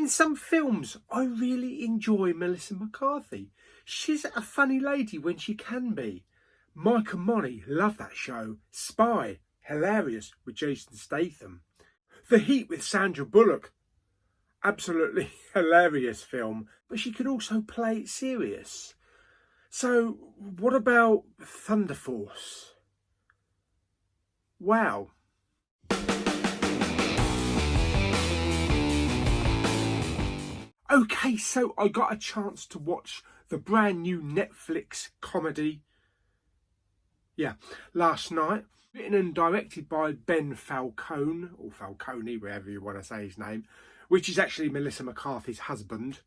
In some films, I really enjoy Melissa McCarthy. She's a funny lady when she can be. Mike and Molly, love that show. Spy, hilarious with Jason Statham. The Heat with Sandra Bullock, absolutely hilarious film. But she could also play it serious. So what about Thunder Force? Wow. Okay, so I got a chance to watch the brand new Netflix comedy, last night. Written and directed by Ben Falcone, or Falcone, wherever you want to say his name, which is actually Melissa McCarthy's husband.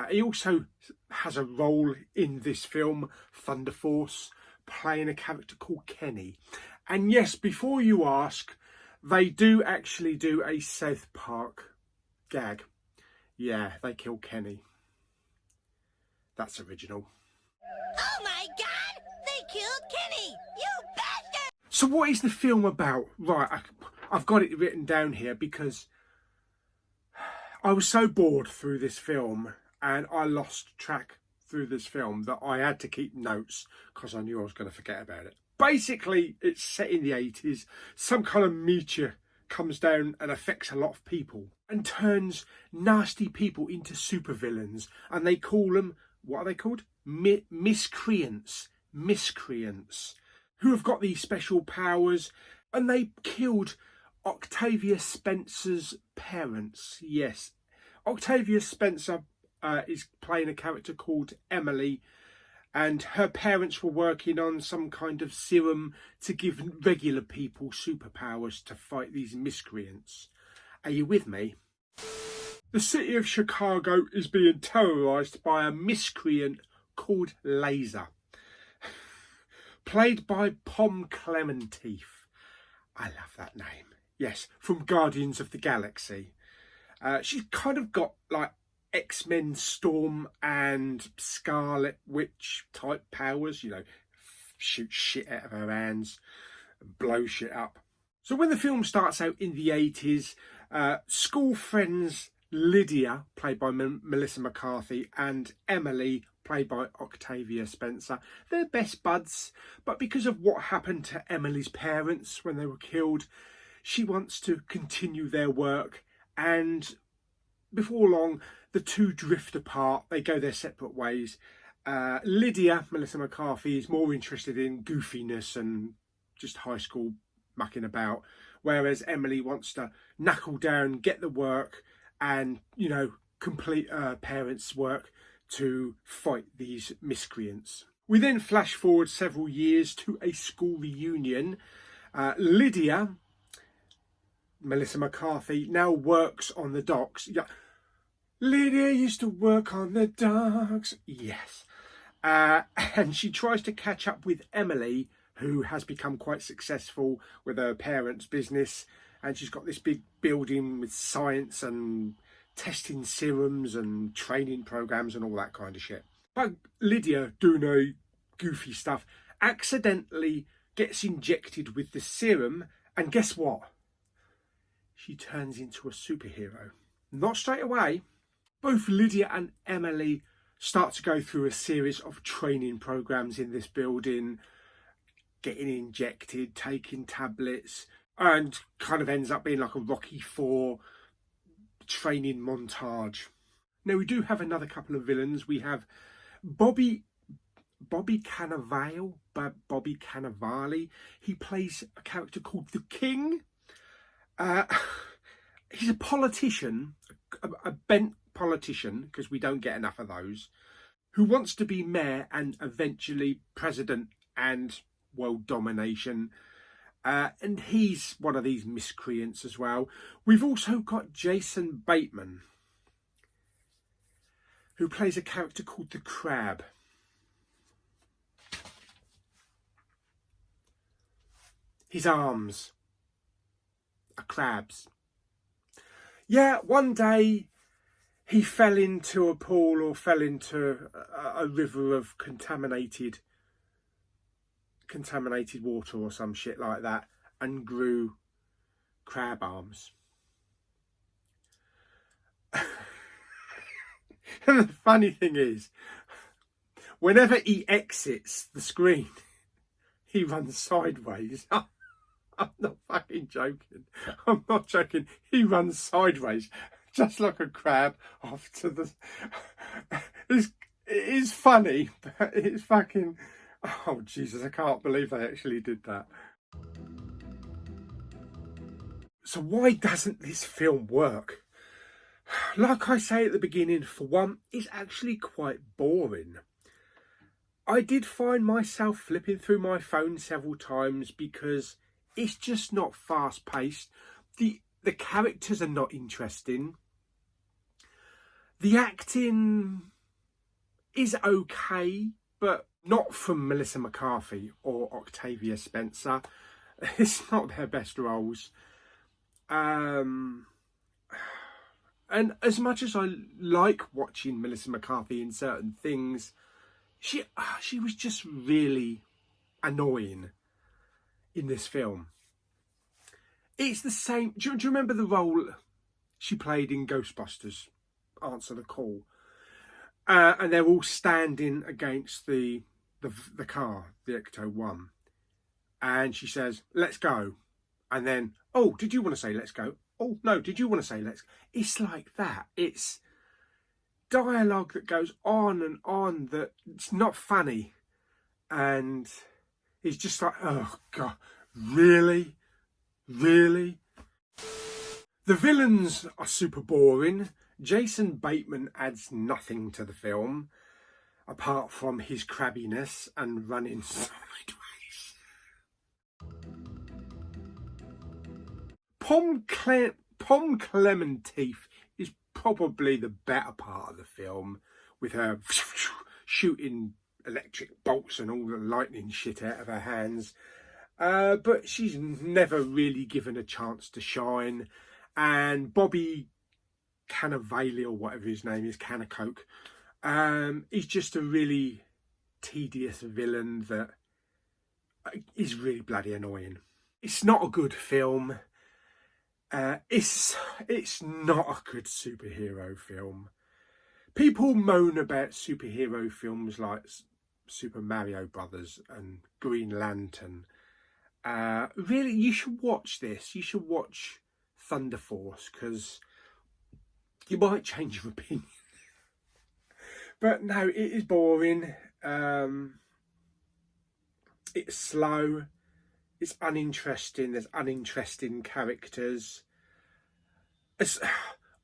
He also has a role in this film, Thunder Force, playing a character called Kenny. And yes, before you ask, they do actually do a South Park gag. Yeah, they kill Kenny. That's original. Oh my God! They killed Kenny! You bastard! So what is the film about? Right, I've got it written down here because I was so bored through this film and I lost track through this film that I had to keep notes because I knew I was going to forget about it. Basically, it's set in the 80s. Some kind of meteor comes down and affects a lot of people and turns nasty people into supervillains, and they call them, what are they called? Miscreants, who have got these special powers, and they killed Octavia Spencer's parents. Yes, Octavia Spencer is playing a character called Emily, and her parents were working on some kind of serum to give regular people superpowers to fight these miscreants. Are you with me? The city of Chicago is being terrorised by a miscreant called Laser, played by Pom Klementieff. I love that name. Yes, from Guardians of the Galaxy. She's kind of got like X-Men Storm and Scarlet Witch type powers, you know, shoot shit out of her hands and blow shit up. So when the film starts out in the 80s, school friends Lydia, played by Melissa McCarthy, and Emily, played by Octavia Spencer, they're best buds, but because of what happened to Emily's parents when they were killed, she wants to continue their work, and before long the two drift apart. They go their separate ways. Lydia, Melissa McCarthy, is more interested in goofiness and just high school mucking about, whereas Emily wants to knuckle down, get the work, and, you know, complete her parents' work to fight these miscreants. We then flash forward several years to a school reunion. Lydia, Melissa McCarthy, now works on the docks. Yeah. Lydia used to work on the docks. Yes. And she tries to catch up with Emily, who has become quite successful with her parents' business. And she's got this big building with science and testing serums and training programs and all that kind of shit. But Lydia, doing her goofy stuff, accidentally gets injected with the serum, and guess what? She turns into a superhero. Not straight away. Both Lydia and Emily start to go through a series of training programs in this building, getting injected, taking tablets, and kind of ends up being like a Rocky IV training montage. Now we do have another couple of villains. We have Bobby Cannavale. He plays a character called the King. He's a politician, a bent politician, because we don't get enough of those, who wants to be mayor and eventually president and world domination. And he's one of these miscreants as well. We've also got Jason Bateman, who plays a character called the Crab. His arms are crabs. Yeah, one day he fell into a pool or fell into a river of contaminated water or some shit like that, and grew crab arms. And the funny thing is, whenever he exits the screen, he runs sideways. I'm not fucking joking. I'm not joking. He runs sideways, just like a crab off to the... It is funny, but it's fucking... Oh, Jesus, I can't believe they actually did that. So why doesn't this film work? Like I say at the beginning, for one, it's actually quite boring. I did find myself flipping through my phone several times because it's just not fast paced. The characters are not interesting. The acting is okay, but not from Melissa McCarthy or Octavia Spencer. It's not their best roles. And as much as I like watching Melissa McCarthy in certain things, she was just really annoying in this film. It's the same. Do you remember the role she played in Ghostbusters? Answer the Call. And they're all standing against the car, the Ecto-1. And she says, "Let's go." And then, "Oh, did you want to say let's go? Oh, no, did you want to say let's go?" It's like that. It's dialogue that goes on and on that it's not funny. And it's just like, oh, God, really? Really? The villains are super boring. Jason Bateman adds nothing to the film, apart from his crabbiness and running sideways. Pom Clementeef is probably the better part of the film, with her shooting electric bolts and all the lightning shit out of her hands. But she's never really given a chance to shine. And Bobby Cannavale, or whatever his name is, Cannacoke, he's just a really tedious villain that is really bloody annoying. It's not a good film. It's not a good superhero film. People moan about superhero films like Super Mario Brothers and Green Lantern. Really, you should watch this. You should watch Thunder Force, because you might change your opinion. But no, it is boring. It's slow. It's uninteresting. There's uninteresting characters.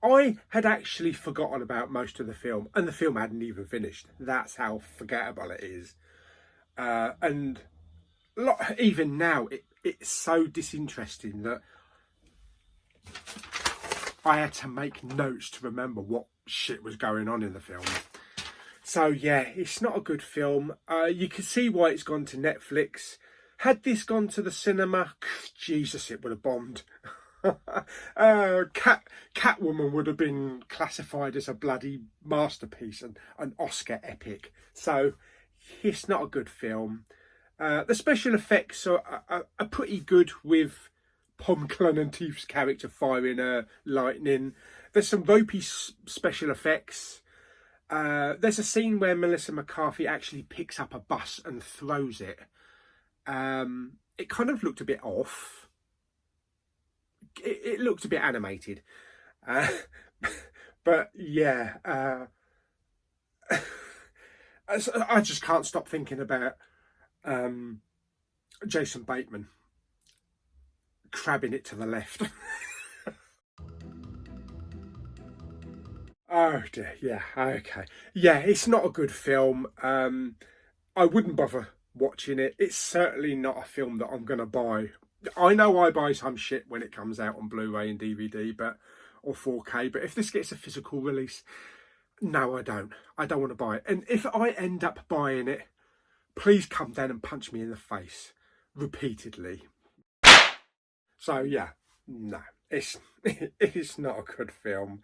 I had actually forgotten about most of the film, and the film hadn't even finished. That's how forgettable it is. And even now, it's so disinteresting that I had to make notes to remember what shit was going on in the film. So yeah, it's not a good film. You can see why it's gone to Netflix. Had this gone to the cinema, Jesus, it would have bombed. Catwoman would have been classified as a bloody masterpiece and an Oscar epic. So it's not a good film. The special effects are pretty good, with Pom Clementeef's character firing lightning. There's some ropey special effects. There's a scene where Melissa McCarthy actually picks up a bus and throws it. It kind of looked a bit off. It looked a bit animated. But yeah, I just can't stop thinking about Jason Bateman crabbing it to the left. Oh dear, yeah, okay. Yeah, it's not a good film. I wouldn't bother watching it. It's certainly not a film that I'm going to buy. I know I buy some shit when it comes out on Blu-ray and DVD, or 4K, but if this gets a physical release, no, I don't. I don't want to buy it. And if I end up buying it, please come down and punch me in the face repeatedly. So yeah, no, it's not a good film.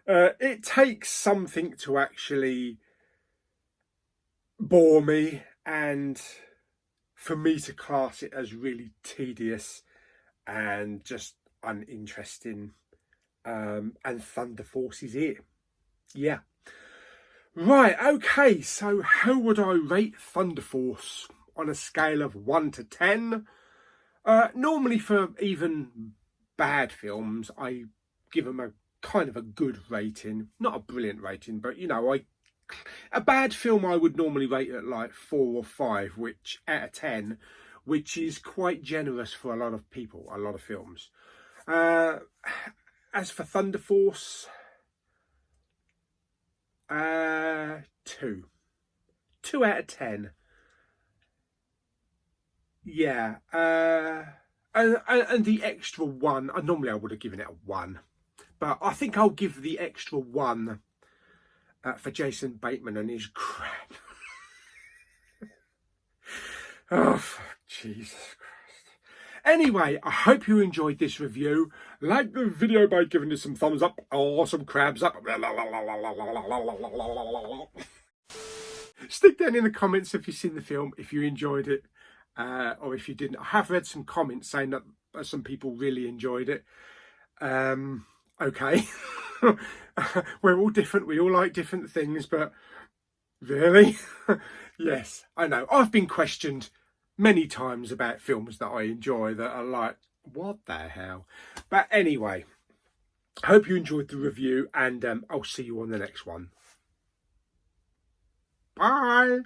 It takes something to actually bore me, and for me to class it as really tedious and just uninteresting. And Thunder Force is it. Yeah. Right, okay, so how would I rate Thunder Force on a scale of 1 to 10? Normally for even bad films, I give them a kind of a good rating. Not a brilliant rating, but you know, a bad film I would normally rate at like 4 or 5, which out of 10, which is quite generous for a lot of people, a lot of films. As for Thunder Force, 2. 2 out of 10. Yeah. And the extra 1, normally I would have given it a 1. But I think I'll give the extra 1 for Jason Bateman and his crap. Oh, Jesus Christ. Anyway, I hope you enjoyed this review. Like the video by giving it some thumbs up or some crabs up. Stick down in the comments if you've seen the film, if you enjoyed it, or if you didn't. I have read some comments saying that some people really enjoyed it. Okay. We're all different. We all like different things, but really? Yes, I know. I've been questioned many times about films that I enjoy that are like, what the hell? But anyway, I hope you enjoyed the review, and I'll see you on the next one. Bye.